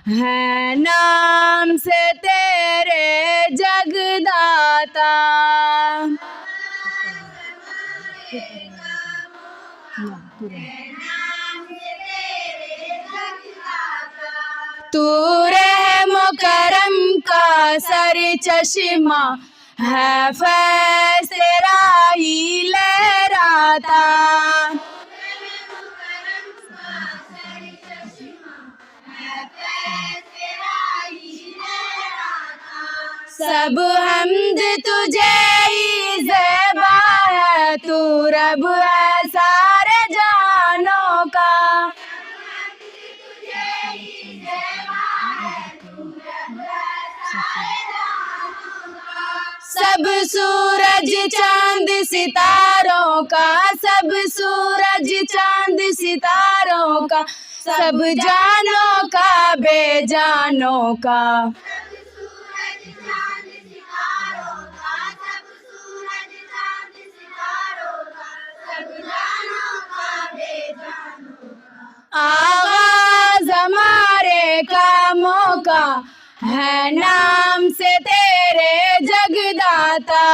है नाम से तेरे जगदाता। तू रहम करम का सर चश्मा है, फैज़ तेरा ही लहराता। सब हमद तुझे ही ज़ेबा है, तू रब है सारे जानों का। सब सूरज चांद सितारों का, सब सूरज चांद सितारों का, सब जानों का बेजानों का। आगाज़ हमारे कामों का है नाम से तेरे जगदाता।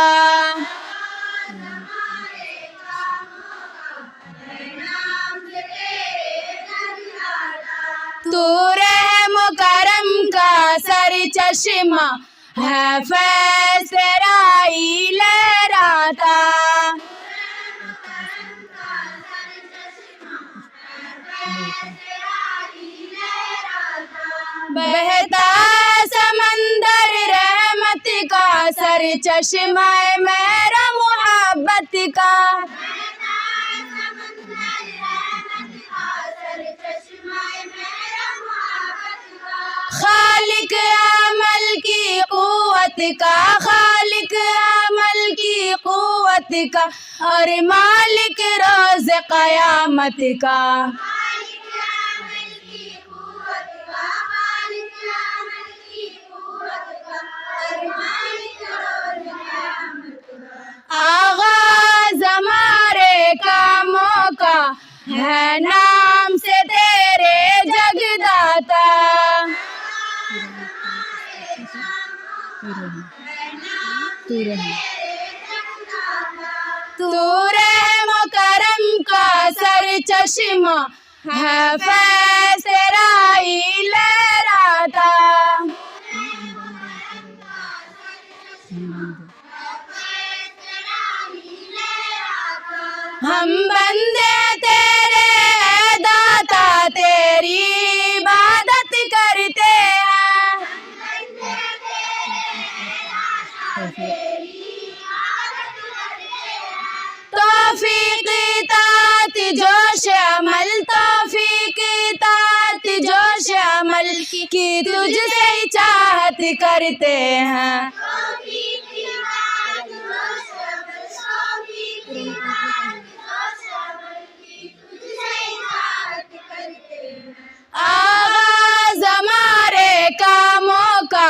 तू रहम करम का सर चश्मा है, फैज़ तेरा ही लहराता। बहता समंदर रहमत का, सर चश्मा मेरा मोहब्बत का। खालिक अमल की कुव्वत का, खालिक अमल की कुव्वत का, और मालिक रोज़ क़यामत का। आगाज़ हमारे कामों का है नाम से तेरे जगदाता। तू रहम करम का सर चश्मा है, फैज़ तेरा ही लहराता। हम बंदे तेरे दाता, तेरी इबादत करते हैं। तौफीक तात जोश अमल, तौफीक तात जोश अमल की तुझसे ही चाहत करते हैं। आगाज़ हमारे कामों का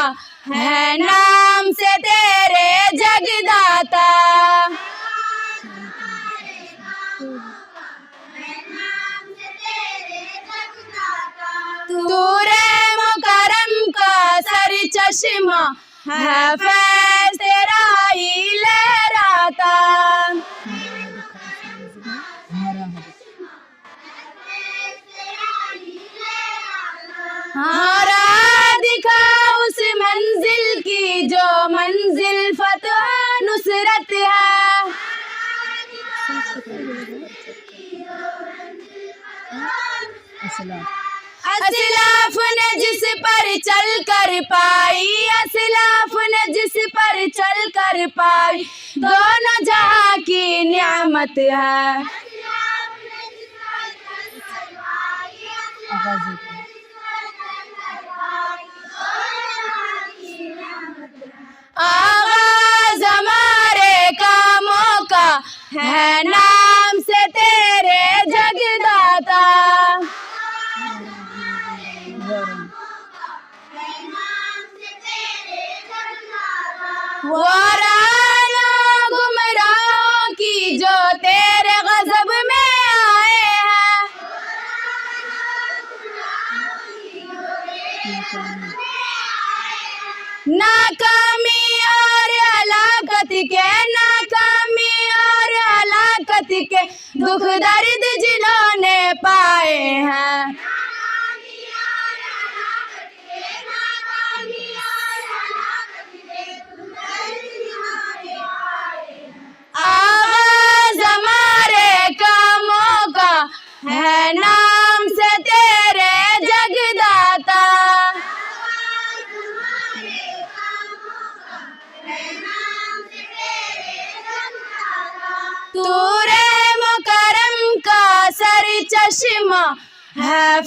है नाम से तेरे जगदाता। तू रहम करम का सर चश्मा है, फैज़ तेरा ही लहराता। हारा दिखा उस मंजिल की जो मंजिल फतह नुसरत है। असलाफ ने जिस पर चल कर पाई, असलाफ ने जिस पर चल कर पाई, दोनों जहां की नियामत है। आगाज़ हमारे कामों का है नाम से तेरे जगदाता। वाराना गुमराहों की जो तेरे गज़ब में आए हैं। दुख दर्द जिन्होंने पाए हैं। आगाज़ हमारे कामों का है नाम से तेरे जगदाता। तू रहम करम का सर चश्मा है